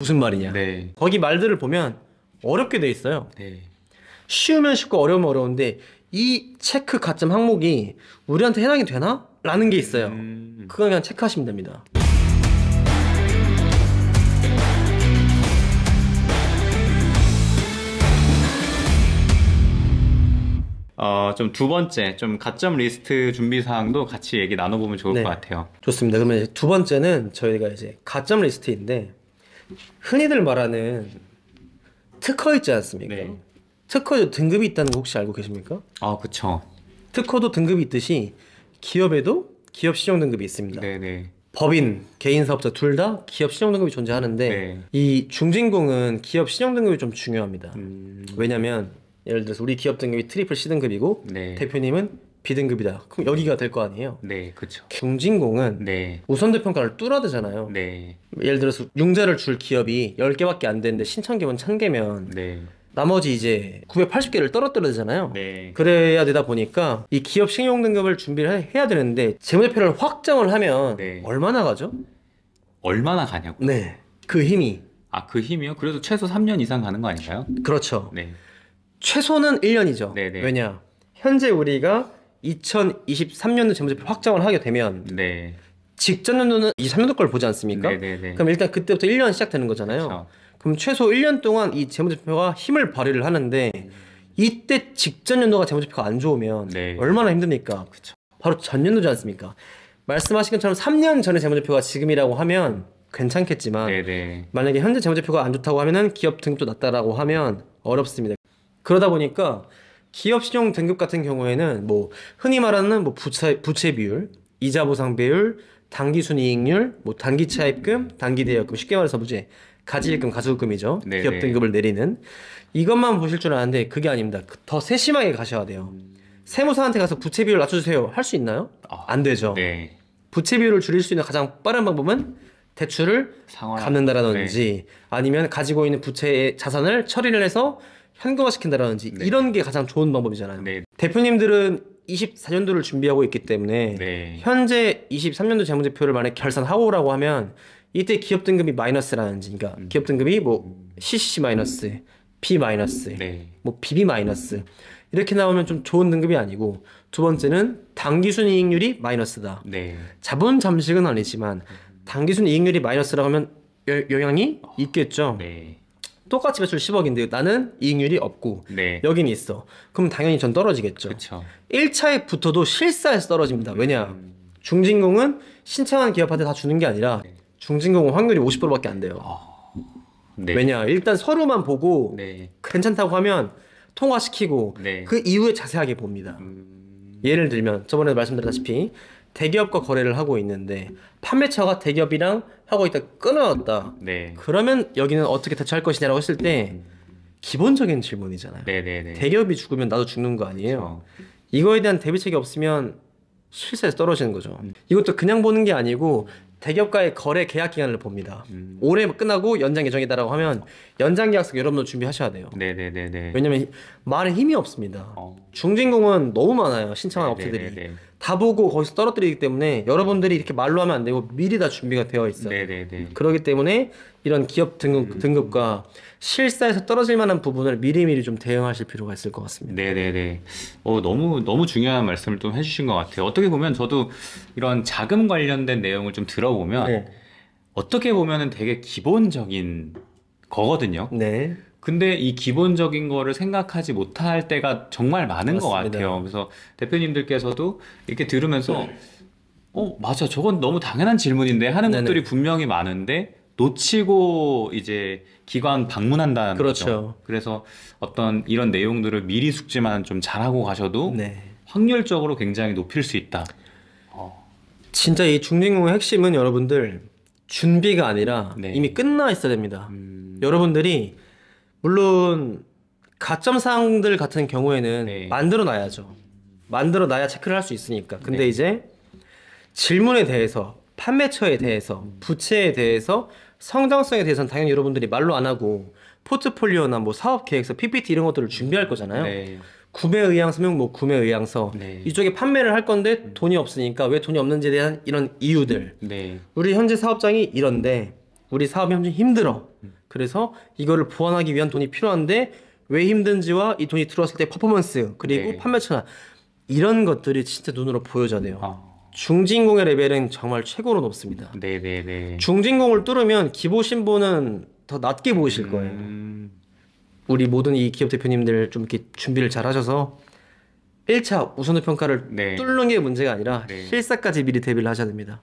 무슨 말이냐. 네. 거기 말들을 보면 어렵게 돼 있어요. 네. 쉬우면 쉽고 어려우면 어려운데 이 체크 가점 항목이 우리한테 해당이 되나? 라는 게 있어요. 그건 그냥 체크하시면 됩니다. 좀 두 번째, 좀 가점 리스트 준비 사항도 같이 얘기 나눠보면 좋을 네. 것 같아요. 좋습니다. 그러면 이제 두 번째는 저희가 이제 가점 리스트인데, 흔히들 말하는 특허 있지 않습니까? 네. 특허도 등급이 있다는 거 혹시 알고 계십니까? 그쵸. 특허도 등급이 있듯이 기업에도 기업 신용 등급이 있습니다. 네네. 법인, 개인 사업자 둘 다 기업 신용 등급이 존재하는데, 네. 이 중진공은 기업 신용 등급이 좀 중요합니다. 왜냐면 예를 들어서 우리 기업 등급이 트리플 C 등급이고 네. 대표님은 B 등급이다. 그럼 여기가 될 거 아니에요. 네, 그쵸. 중진공은 네. 우선도 평가를 뚫어대잖아요. 네. 예를 들어서 융자를 줄 기업이 10개밖에 안 되는데 신청기면 1000개면 네. 나머지 이제 980개를 떨어뜨려야 되잖아요. 네. 그래야 되다 보니까 이 기업 신용 등급을 준비를 해야 되는데 재무제표를 확정을 하면 네. 얼마나 가죠? 얼마나 가냐고. 네. 그 힘이. 그 힘이요? 그래도 최소 3년 이상 가는 거 아닌가요? 그렇죠. 네. 최소는 1년이죠. 네네. 왜냐? 현재 우리가 2023년도 재무제표 확정을 하게 되면 네. 직전 연도는 23년도 걸 보지 않습니까? 네네네. 그럼 일단 그때부터 1년 시작되는 거잖아요. 그쵸. 그럼 최소 1년 동안 이 재무제표가 힘을 발휘를 하는데 이때 직전 연도가 재무제표가 안 좋으면 네. 얼마나 힘듭니까? 그쵸. 바로 전년도지 않습니까? 말씀하신 것처럼 3년 전의 재무제표가 지금이라고 하면 괜찮겠지만 네네. 만약에 현재 재무제표가 안 좋다고 하면은 기업 등급도 낮다라고 하면 어렵습니다. 그러다 보니까 기업 신용 등급 같은 경우에는 뭐 흔히 말하는 뭐 부채 비율, 이자 보상 비율, 단기 순이익률, 뭐 단기 차입금, 단기 대여금, 쉽게 말해서 뭐지? 가지일금, 가수금이죠. 네네. 기업 등급을 내리는 이것만 보실 줄 아는데 그게 아닙니다. 더 세심하게 가셔야 돼요. 세무사한테 가서 부채 비율 낮춰주세요. 할 수 있나요? 안 되죠. 네. 부채 비율을 줄일 수 있는 가장 빠른 방법은 대출을 갚는다라든지 아니면 가지고 있는 부채의 자산을 처리를 해서 현금화시킨다라든지 네. 이런 게 가장 좋은 방법이잖아요. 네. 대표님들은 24년도를 준비하고 있기 때문에 네. 현재 23년도 재무제표를 만약 결산하고 오라고 하면 이때 기업 등급이 마이너스라는지 그러니까 기업 등급이 뭐 CCC 마이너스, B 마이너스, 네. 뭐 BB 마이너스 이렇게 나오면 좀 좋은 등급이 아니고 두 번째는 당기순이익률이 마이너스다. 네. 자본 잠식은 아니지만 당기순이익률이 마이너스라고 하면 영향이 있겠죠. 네. 똑같이 매출 10억인데 나는 이익률이 없고 네. 여기는 있어. 그럼 당연히 전 떨어지겠죠. 그쵸. 1차에 붙어도 실사에서 떨어집니다. 왜냐? 중진공은 신청한 기업한테 다 주는 게 아니라 중진공은 확률이 50%밖에 안 돼요. 네. 왜냐? 일단 서류만 보고 네. 괜찮다고 하면 통과시키고 네. 그 이후에 자세하게 봅니다. 예를 들면 저번에 말씀드렸다시피 대기업과 거래를 하고 있는데 판매처가 대기업이랑 하고 있다 끊어졌다. 네. 그러면 여기는 어떻게 대처할 것이냐라고 했을 때 기본적인 질문이잖아요. 네네네. 대기업이 죽으면 나도 죽는 거 아니에요. 이거에 대한 대비책이 없으면 실세에서 떨어지는 거죠. 이것도 그냥 보는 게 아니고 대기업과의 거래 계약 기간을 봅니다. 올해 끝나고 연장 예정이다라고 하면 연장 계약서 여러분도 준비하셔야 돼요. 네네네네. 왜냐면 말에 힘이 없습니다. 어. 중진공은 너무 많아요. 신청한 네네네네. 업체들이. 다 보고 거기서 떨어뜨리기 때문에 여러분들이 이렇게 말로 하면 안 되고 미리 다 준비가 되어 있어요. 네네네. 그렇기 때문에 이런 기업 등급과 실사에서 떨어질 만한 부분을 미리미리 좀 대응하실 필요가 있을 것 같습니다. 네네네. 너무 중요한 말씀을 좀 해주신 것 같아요. 어떻게 보면 저도 이런 자금 관련된 내용을 좀 들어보면 네. 어떻게 보면은 되게 기본적인 거거든요. 네. 근데 이 기본적인 거를 생각하지 못할 때가 정말 많은 것 맞습니다. 같아요. 그래서 대표님들께서도 이렇게 들으면서 맞아, 저건 너무 당연한 질문인데 하는 네네. 것들이 분명히 많은데 놓치고 이제 기관 방문한다는 그렇죠. 거죠. 그래서 어떤 이런 내용들을 미리 숙지만 좀 잘하고 가셔도 네. 확률적으로 굉장히 높일 수 있다. 진짜 이 중진공의 핵심은 여러분들 준비가 아니라 네. 이미 끝나 있어야 됩니다. 여러분들이 물론 가점 사항들 같은 경우에는 네. 만들어 놔야죠. 만들어 놔야 체크를 할 수 있으니까. 근데 네. 이제 질문에 대해서 판매처에 대해서 부채에 대해서 성장성에 대해서는 당연히 여러분들이 말로 안 하고 포트폴리오나 뭐 사업 계획서, PPT 이런 것들을 준비할 거잖아요. 네. 구매 의향서면 뭐 구매 의향서 네. 이쪽에 판매를 할 건데 돈이 없으니까 왜 돈이 없는지에 대한 이런 이유들 네. 우리 현재 사업장이 이런데 우리 사업이 현재 힘들어 그래서 이거를 보완하기 위한 돈이 필요한데 왜 힘든지와 이 돈이 들어왔을 때 퍼포먼스 그리고 네. 판매 천화 이런 것들이 진짜 눈으로 보여져야 돼요. 아, 중진공의 레벨은 정말 최고로 높습니다. 네네네. 중진공을 뚫으면 기보 신보는 더 낮게 보이실 거예요. 우리 모든 이 기업 대표님들 좀 이렇게 준비를 잘 하셔서 1차 우선도 평가를 네. 뚫는 게 문제가 아니라 네. 실사까지 미리 대비를 하셔야 됩니다.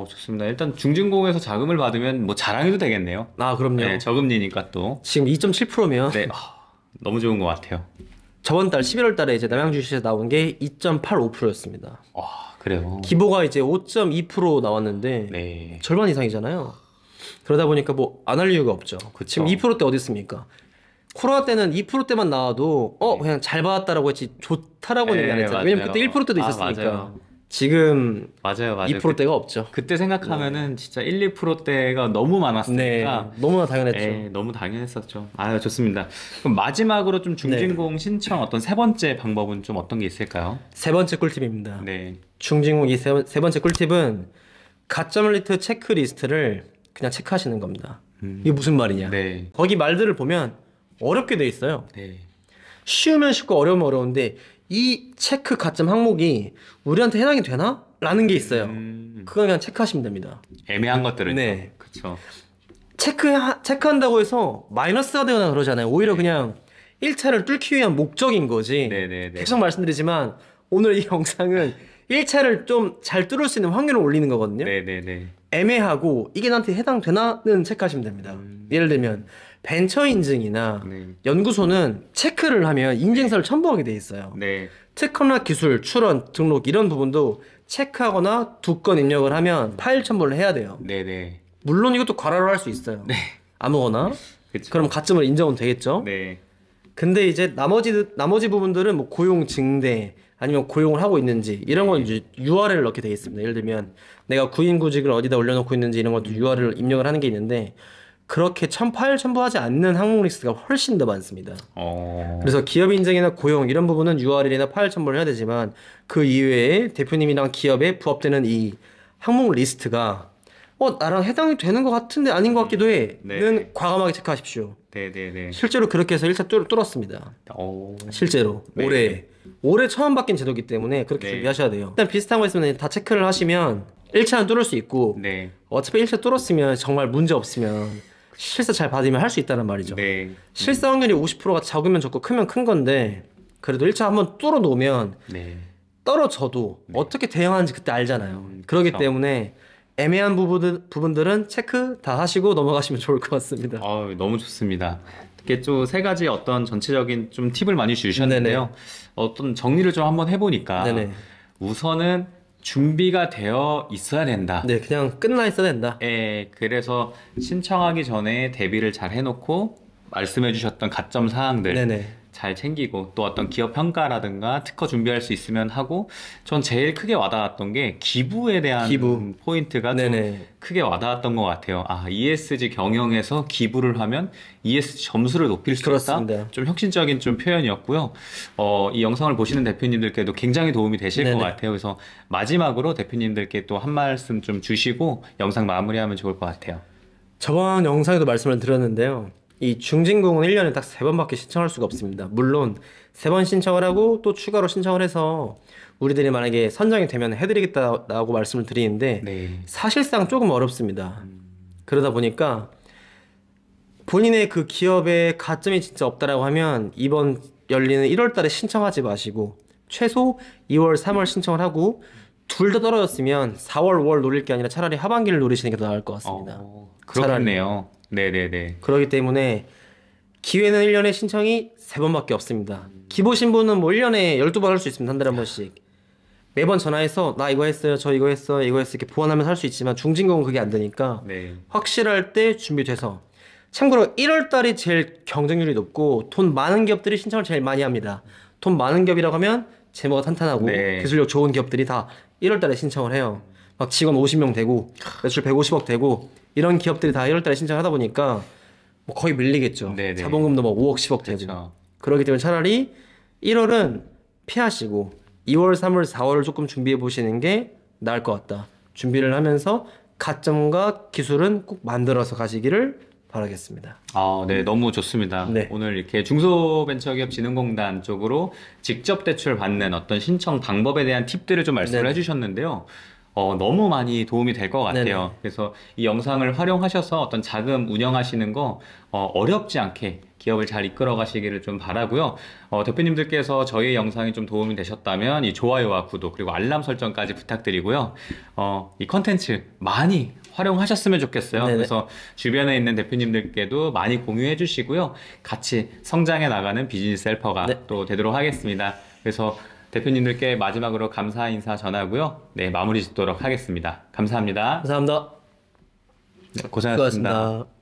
좋습니다. 일단 중진공에서 자금을 받으면 뭐 자랑해도 되겠네요. 아, 그럼요. 네, 저금리니까 또. 지금 2.7%면 네, 너무 좋은 것 같아요. 저번 달 11월 달에 이제 남양주시에서 나온 게 2.85%였습니다. 그래요. 기보가 이제 5.2% 나왔는데 네. 절반 이상이잖아요. 그러다 보니까 뭐 안 할 이유가 없죠. 그쵸. 지금 2%대 어디 있습니까? 코로나 때는 2%대만 나와도 그냥 잘 받았다라고 했지 좋다라고 네, 얘기 안 했잖아요. 맞아요. 왜냐면 그때 1%대도 있었으니까. 맞아요. 지금 맞아요. 2%대가 없죠. 그때 생각하면은 진짜 1, 2%대가 너무 많았으니까 너무나 당연했죠. 네, 너무 당연했었죠. 좋습니다. 그럼 마지막으로 좀 중진공 신청 어떤 세 번째 방법은 좀 어떤 게 있을까요? 세 번째 꿀팁입니다. 네. 중진공 이 세 번째 꿀팁은 가점 리스트 체크리스트를 그냥 체크하시는 겁니다. 이게 무슨 말이냐? 네. 거기 말들을 보면 어렵게 돼 있어요. 네. 쉬우면 쉽고 어려우면 어려운데 이 체크 가점 항목이 우리한테 해당이 되나? 라는 게 있어요. 그건 그냥 체크하시면 됩니다. 애매한 것들은 네. 그렇죠. 체크한다고 해서 마이너스가 되거나 그러잖아요. 오히려 그냥 1차를 뚫기 위한 목적인 거지. 네네네. 계속 말씀드리지만 오늘 이 영상은 1차를 좀 잘 뚫을 수 있는 확률을 올리는 거거든요. 네네네. 애매하고 이게 나한테 해당되나는 체크하시면 됩니다. 예를 들면 벤처 인증이나 네. 연구소는 체크를 하면 인증서를 첨부하게 돼 있어요. 네. 특허나 기술, 출원, 등록 이런 부분도 체크하거나 두 건 입력을 하면 파일 첨부를 해야 돼요. 네네. 물론 이것도 과로를 할 수 있어요. 아무거나. 그쵸. 그럼 가점을 인정은 되겠죠. 네. 근데 이제 나머지 부분들은 뭐 고용 증대 아니면 고용을 하고 있는지 이런 건 이제 URL을 넣게 되어 있습니다. 예를 들면 내가 구인구직을 어디다 올려놓고 있는지 이런 것도 URL을 입력을 하는 게 있는데 그렇게 파일 첨부하지 않는 항목 리스트가 훨씬 더 많습니다. 그래서 기업 인증이나 고용 이런 부분은 URL이나 파일 첨부를 해야 되지만 그 이외에 대표님이랑 기업에 부합되는 이 항목 리스트가 나랑 해당이 되는 것 같은데 아닌 것 같기도 해는 네. 과감하게 체크하십시오. 네네네. 실제로 그렇게 해서 1차 뚫었습니다. 실제로 네. 올해 처음 바뀐 제도이기 때문에 그렇게 네. 준비하셔야 돼요. 일단 비슷한 거 있으면 다 체크를 하시면 1차는 뚫을 수 있고 네. 어차피 1차 뚫었으면 정말 문제 없으면 실사 잘 받으면 할 수 있다는 말이죠. 네. 실사 확률이 50%가 적으면 적고 크면 큰 건데 그래도 1차 한번 뚫어 놓으면 네. 떨어져도 어떻게 대응하는지 그때 알잖아요. 그렇기 그쵸. 때문에 애매한 부분들은 체크 다 하시고 넘어가시면 좋을 것 같습니다. 너무 좋습니다. 이렇게 좀 세 가지 어떤 전체적인 좀 팁을 많이 주셨는데요. 네네. 어떤 정리를 좀 한번 해보니까 네네. 우선은 준비가 되어 있어야 된다. 네, 그냥 끝나 있어야 된다. 그래서 신청하기 전에 대비를 잘 해놓고 말씀해 주셨던 가점 사항들 네네. 잘 챙기고 또 어떤 기업 평가라든가 특허 준비할 수 있으면 하고 전 제일 크게 와닿았던 게 기부에 대한 기부. 포인트가 좀 네네. 크게 와닿았던 것 같아요. ESG 경영에서 기부를 하면 ESG 점수를 높일 수 그렇습니다. 있다. 좀 혁신적인 좀 표현이었고요. 이 영상을 보시는 대표님들께도 굉장히 도움이 되실 네네. 것 같아요. 그래서 마지막으로 대표님들께 또 한 말씀 좀 주시고 영상 마무리하면 좋을 것 같아요. 저번 영상에도 말씀을 드렸는데요. 이 중진공은 1년에 딱 3번밖에 신청할 수가 없습니다. 물론 3번 신청을 하고 또 추가로 신청을 해서 우리들이 만약에 선정이 되면 해드리겠다고 말씀을 드리는데 네. 사실상 조금 어렵습니다. 그러다 보니까 본인의 그 기업에 가점이 진짜 없다라고 하면 이번 열리는 1월 달에 신청하지 마시고 최소 2월, 3월 신청을 하고 둘 다 떨어졌으면 4월, 5월 노릴 게 아니라 차라리 하반기를 노리시는 게 더 나을 것 같습니다. 그렇겠네요. 네네네. 그렇기 때문에 기회는 1년에 신청이 3번밖에 없습니다. 기보 신분은 뭐 1년에 12번 할 수 있습니다. 한 달에 한 번씩. 매번 전화해서 나 이거 했어요. 저 이거 했어. 이거 했어. 이렇게 보완하면서 할 수 있지만 중진공은 그게 안 되니까 네. 확실할 때 준비돼서 참고로 1월 달이 제일 경쟁률이 높고 돈 많은 기업들이 신청을 제일 많이 합니다. 돈 많은 기업이라고 하면 재무가 탄탄하고 네. 기술력 좋은 기업들이 다 1월 달에 신청을 해요. 막 직원 50명 되고 매출 150억 되고 이런 기업들이 다 1월 달에 신청하다 보니까 뭐 거의 밀리겠죠. 네네. 자본금도 뭐 5억 10억 되고. 그렇죠. 그렇기 때문에 차라리 1월은 피하시고 2월, 3월, 4월을 조금 준비해 보시는 게 나을 것 같다. 준비를 하면서 가점과 기술은 꼭 만들어서 가시기를 바라겠습니다. 네, 너무 좋습니다. 네. 오늘 이렇게 중소벤처기업진흥공단 쪽으로 직접 대출 받는 어떤 신청 방법에 대한 팁들을 좀 말씀을 네네. 해주셨는데요. 너무 많이 도움이 될 것 같아요. 네네. 그래서 이 영상을 활용하셔서 어떤 자금 운영하시는 거 어렵지 않게 기업을 잘 이끌어 가시기를 좀 바라고요. 대표님들께서 저희 영상이 좀 도움이 되셨다면 이 좋아요와 구독 그리고 알람 설정까지 부탁드리고요. 이 컨텐츠 많이 활용하셨으면 좋겠어요. 네네. 그래서 주변에 있는 대표님들께도 많이 공유해 주시고요. 같이 성장해 나가는 비즈니스 헬퍼가 네. 또 되도록 하겠습니다. 그래서 대표님들께 마지막으로 감사 인사 전하고요. 네, 마무리 짓도록 하겠습니다. 감사합니다. 감사합니다. 네, 고생하셨습니다. 수고하셨습니다.